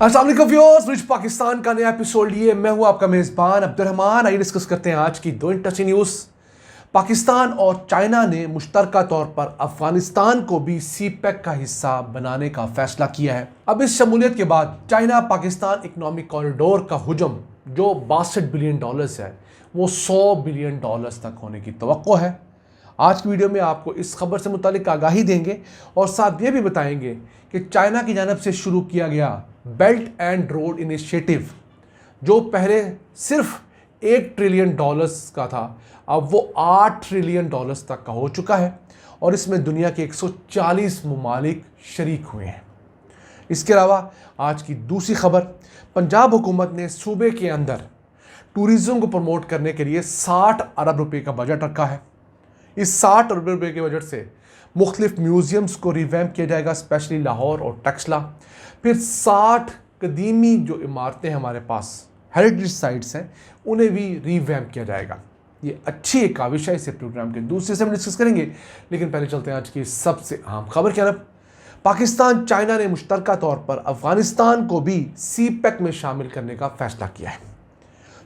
अस्सलाम वालेकुम viewers, rich Pakistan का नया एपिसोड लिए मैं हूं आपका मेज़बान अब्दुर्रहमान। आइए डिस्कस करते हैं आज की दो इंटरेस्टिंग न्यूज़। पाकिस्तान और चाइना ने मुश्तरका तौर पर अफगानिस्तान को भी सीपेक का हिस्सा बनाने का फैसला किया है। अब इस शमूलियत के बाद चाइना पाकिस्तान इकोनॉमिक कॉरिडोर का हुजम जो $62 बिलियन है वो $100 बिलियन तक होने की तवक्को है। आज की वीडियो में आपको इस खबर से मुतालिक आगाही देंगे और साथ ये भी बताएंगे कि चाइना की जानब से शुरू किया गया बेल्ट एंड रोड इनिशिएटिव जो पहले सिर्फ $1 ट्रिलियन का था, अब वो $8 ट्रिलियन तक का हो चुका है और इसमें दुनिया के 140 ममालिक शरीक हुए हैं। इसके अलावा आज की दूसरी खबर, पंजाब हुकूमत ने सूबे के अंदर टूरिज़्म को प्रमोट करने के लिए 60 अरब रुपए का बजट रखा है। इस 60 अरब रुपए के बजट से मुख्तलिफ म्यूज़ियम्स को रिवैम्प किया जाएगा, स्पेशली लाहौर और टक्सला। फिर 60 कदीमी जो इमारतें हमारे पास हेरिटेज साइट्स हैं उन्हें भी रिवैम्प किया जाएगा। ये अच्छी एक काविश है, इसे प्रोग्राम के दूसरे से हम डिस्कस करेंगे, लेकिन पहले चलते हैं आज की सबसे अहम खबर की तरफ। पाकिस्तान चाइना ने मुश्तरका तौर पर अफगानिस्तान को भी सीपेक में शामिल करने का फैसला किया है।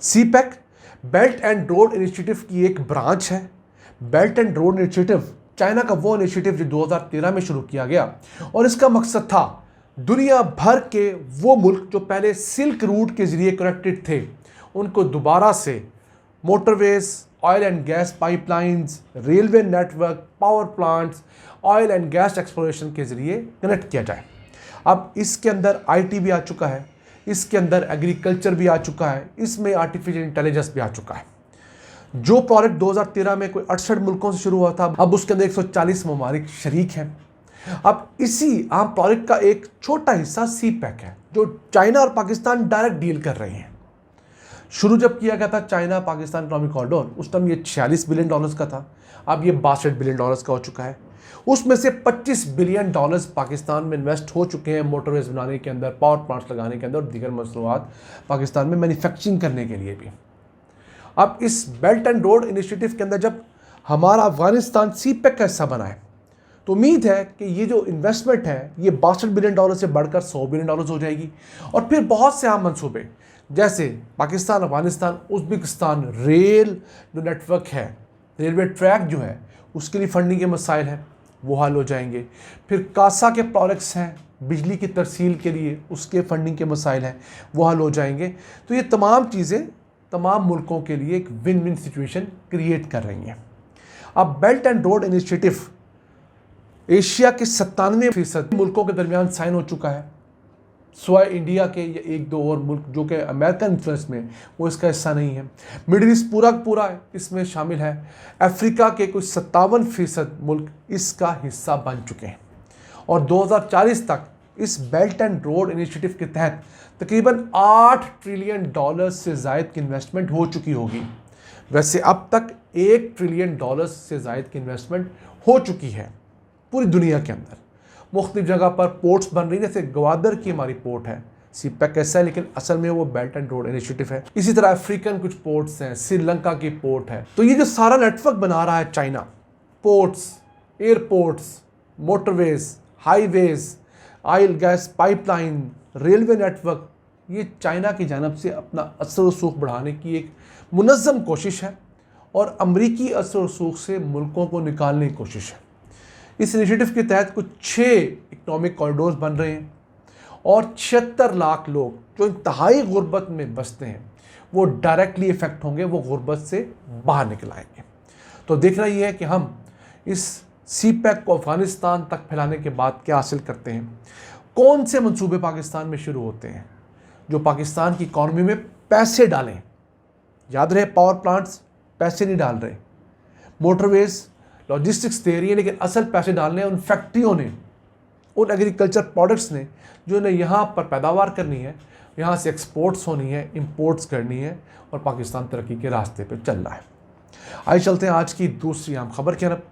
CPEC belt and road initiative की एक ब्रांच है। Belt and road initiative China का वो इनिशिएटिव जो 2013 में शुरू किया गया और इसका मकसद था दुनिया भर के वो मुल्क जो पहले सिल्क रूट के ज़रिए कनेक्टेड थे उनको दोबारा से motorways, oil and gas pipelines, railway network, power plants, oil and gas exploration के ज़रिए कनेक्ट किया जाए। अब इसके अंदर आईटी भी आ चुका है, इसके अंदर एग्रीकल्चर भी आ चुका है, इसमें आर्टिफिशियल इंटेलिजेंस भी आ चुका है। जो प्रोजेक्ट 2013 में कोई 68 मुल्कों से शुरू हुआ था, अब उसके अंदर 140 ममालिक शरीक हैं। अब इसी आम प्रोजेक्ट का एक छोटा हिस्सा सीपेक है जो चाइना और पाकिस्तान डायरेक्ट डील कर रहे हैं। शुरू जब किया गया था चाइना पाकिस्तान इकोनॉमिक कॉरिडोर, उस टाइम ये $46 बिलियन का था, अब ये $62 बिलियन का हो चुका है। उसमें से $25 बिलियन पाकिस्तान में इन्वेस्ट हो चुके हैं मोटरवेज बनाने के अंदर, पावर प्लांट्स लगाने के अंदर और दीगर मसनूआत पाकिस्तान में मैन्युफैक्चरिंग करने के लिए भी। अब इस बेल्ट एंड रोड इनिशिएटिव के अंदर जब हमारा अफगानिस्तान सीपेक का हिस्सा बना है तो उम्मीद है कि ये जो इन्वेस्टमेंट है ये $62 बिलियन से बढ़कर $100 बिलियन हो जाएगी। और फिर बहुत से आम मंसूबे जैसे पाकिस्तान, अफगानिस्तान, उज़्बेकिस्तान रेल जो नेटवर्क है, रेलवे ट्रैक जो है उसके लिए फंडिंग के मसाइल हैं वो हल हो जाएंगे। फिर कासा के प्रोडक्ट्स हैं बिजली की तरसील के लिए, उसके फंडिंग के मसाइल हैं वो हल हो जाएंगे। तो ये तमाम चीज़ें तमाम मुल्कों के लिए एक विन विन सिचुएशन क्रिएट कर रही हैं। अब belt and road initiative Asia के 97% मुल्कों के दरमियान साइन हो चुका है, सिवाय इंडिया के या एक दो और मुल्क जो कि अमेरिकन इन्फ्लुएंस में वो इसका हिस्सा नहीं है। मिडिल ईस्ट पूरा इसमें शामिल है। अफ्रीका के कुछ 57% मुल्क इसका हिस्सा बन चुके हैं और 2040 तक इस बेल्ट एंड रोड इनिशिएटिव के तहत तकरीबन $8 ट्रिलियन से ज़ायद की इन्वेस्टमेंट हो चुकी होगी। वैसे अब तक $1 ट्रिलियन से ज़ायद की इन्वेस्टमेंट हो चुकी है पूरी दुनिया के अंदर। मुख्तलिफ जगह पर पोर्ट्स बन रही हैं, जैसे ग्वादर की हमारी पोर्ट है, सीपेक ऐसा है लेकिन असल में वो बेल्ट एंड रोड इनिशिएटिव है। इसी तरह अफ्रीकन कुछ पोर्ट्स हैं, श्रीलंका की पोर्ट है। तो ये जो सारा नेटवर्क बना रहा है China, ports, airports, motorways, highways, oil gas pipeline, railway network, ये चाइना की जानब से अपना असर रसूख बढ़ाने की एक मुनज़्ज़म कोशिश है और अमरीकी असर रसूख से मुल्कों को निकालने की कोशिश है। इस इनिशिएटिव के तहत कुछ 6 इकोनॉमिक कॉरिडोर्स बन रहे हैं और 76 लाख लोग जो इंतहाई गुर्बत में बसते हैं वो डायरेक्टली इफेक्ट होंगे, वो गुर्बत से बाहर निकल आएंगे। तो देखना ये है कि हम इस सीपेक को अफगानिस्तान तक फैलाने के बाद क्या हासिल करते हैं। कौन से मंसूबे पाकिस्तान में शुरू होते हैं जो पाकिस्तान की इकॉनमी में पैसे डालें। याद रहे, पावर प्लांट्स पैसे नहीं डाल रहे, मोटरवेज लॉजिस्टिक्स दे रही है, लेकिन असल पैसे डालने हैं उन फैक्ट्रियों ने, उन एग्रीकल्चर प्रोडक्ट्स ने जो इन्हें यहाँ पर पैदावार करनी है, यहाँ से एक्सपोर्ट्स होनी है, इंपोर्ट्स करनी है और पाकिस्तान तरक्की के रास्ते पे चल रहा है। आइए चलते हैं आज की दूसरी अहम खबर की तरफ।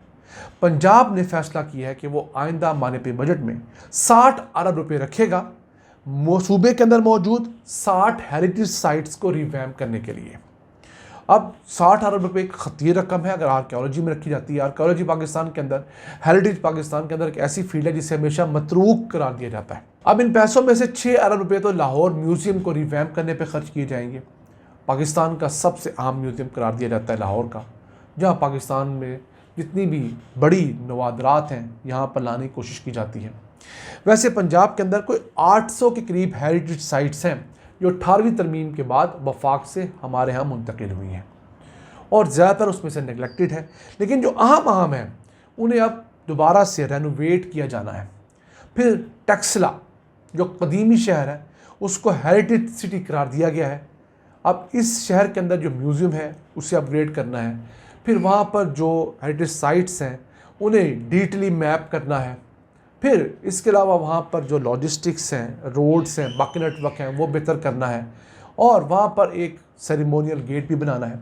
पंजाब ने फैसला किया है कि वो आइंदा मानसूबी बजट में 60 अरब रुपए रखेगा सूबे के अंदर मौजूद 60 हेरिटेज साइट्स को रिवैम्प करने के लिए। अब 60 अरब रुपए एक खतीर रकम है अगर आर्कियोलॉजी में रखी जाती है। आर्कियोलॉजी पाकिस्तान के अंदर, हेरिटेज पाकिस्तान के अंदर एक ऐसी फील्ड है जिसे हमेशा मतरूक करार दिया जाता है। अब इन पैसों में से 6 अरब रुपए तो लाहौर म्यूजियम को रिवैम्प करने पर खर्च किए जाएंगे। पाकिस्तान का सबसे अहम म्यूजियम करार दिया जाता है लाहौर का, जहाँ पाकिस्तान में जितनी भी बड़ी नवादरात हैं यहाँ पर लाने की कोशिश की जाती है। वैसे पंजाब के अंदर कोई 800 के करीब हेरिटेज साइट्स हैं जो 18वीं तरमीम के बाद वफाक से हमारे यहाँ मुंतकिल हुई हैं और ज़्यादातर उसमें से नेगलेक्टेड है, लेकिन जो अहम हैं उन्हें अब दोबारा से रेनोवेट किया जाना है। फिर टक्सला जो कदीमी शहर है उसको हेरिटेज सिटी करार दिया गया है। अब इस शहर के अंदर जो म्यूज़ियम है उसे अपग्रेड करना है। फिर वहाँ पर जो हेरिटेज साइट्स हैं उन्हें डिजिटली मैप करना है। फिर इसके अलावा वहाँ पर जो लॉजिस्टिक्स हैं, रोड्स हैं, बाकी नेटवर्क हैं वो बेहतर करना है और वहाँ पर एक सेरेमोनियल गेट भी बनाना है।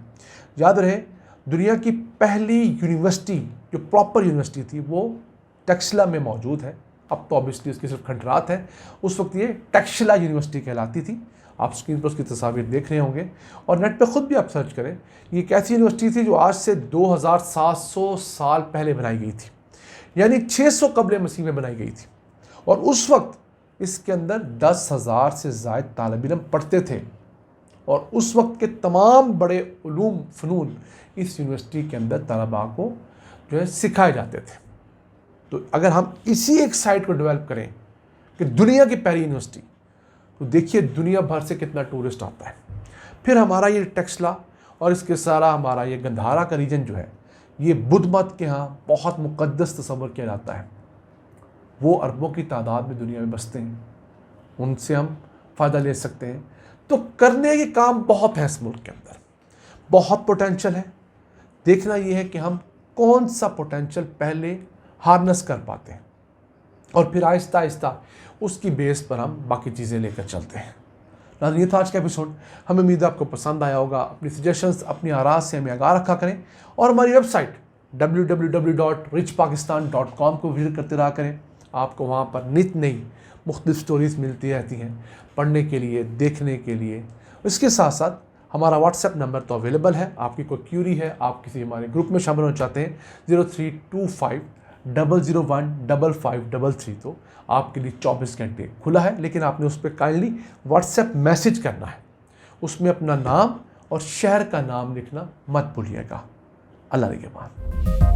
याद रहे दुनिया की पहली यूनिवर्सिटी जो प्रॉपर यूनिवर्सिटी थी वो टक्सला में मौजूद है। अब तो ऑब्वियसली उसकी सिर्फ खंडरात है, उस वक्त ये टक्सला यूनिवर्सिटी कहलाती थी। आप स्क्रीन पर उसकी तस्वीर देख रहे होंगे और नेट पे खुद भी आप सर्च करें। ये एक ऐसी यूनिवर्सिटी थी जो आज से 2700 साल पहले बनाई गई थी, यानी 600 कबल मसीह में बनाई गई थी और उस वक्त इसके अंदर 10,000 से ज़ायद तालिब इल्म पढ़ते थे और उस वक्त के तमाम बड़े उलूम फ़नून इस यूनिवर्सिटी के अंदर तलबा को जो है सिखाए जाते थे। तो अगर हम इसी एक साइट को डेवलप करें कि दुनिया की पहली यूनिवर्सिटी, तो देखिए दुनिया भर से कितना टूरिस्ट आता है। फिर हमारा ये टक्सला और इसके सारा हमारा ये गंधारा का रीजन जो है ये बुद्ध मत के यहाँ बहुत मुक़द्दस तस्वर किया जाता है। वो अरबों की तादाद में दुनिया में बसते हैं, उनसे हम फ़ायदा ले सकते हैं। तो करने के काम बहुत हैं इस मुल्क के अंदर, बहुत पोटेंशियल है। देखना ये है कि हम कौन सा पोटेंशियल पहले हार्नस कर पाते हैं और फिर आहिस्ता आहिस्ता उसकी बेस पर हम बाकी चीज़ें लेकर चलते हैं। नाज़रीन, ये था आज का एपिसोड। हमें उम्मीद है आपको पसंद आया होगा। अपनी सजेशंस, अपनी आराज़ से हमें आगाह रखा करें और हमारी वेबसाइट www.richpakistan.com को विजिट करते रहा करें। आपको वहाँ पर नित नई मुख्तलिफ स्टोरीज़ मिलती रहती हैं पढ़ने के लिए, देखने के लिए। इसके साथ साथ हमारा व्हाट्सएप नंबर तो अवेलेबल है। आपकी कोई क्यूरी है, आप किसी हमारे ग्रुप में शामिल होना चाहते हैं, 0325001533, तो आपके लिए 24 घंटे खुला है। लेकिन आपने उस पर काइंडली व्हाट्सएप मैसेज करना है, उसमें अपना नाम और शहर का नाम लिखना मत भूलिएगा। अल्लाह निगहबान।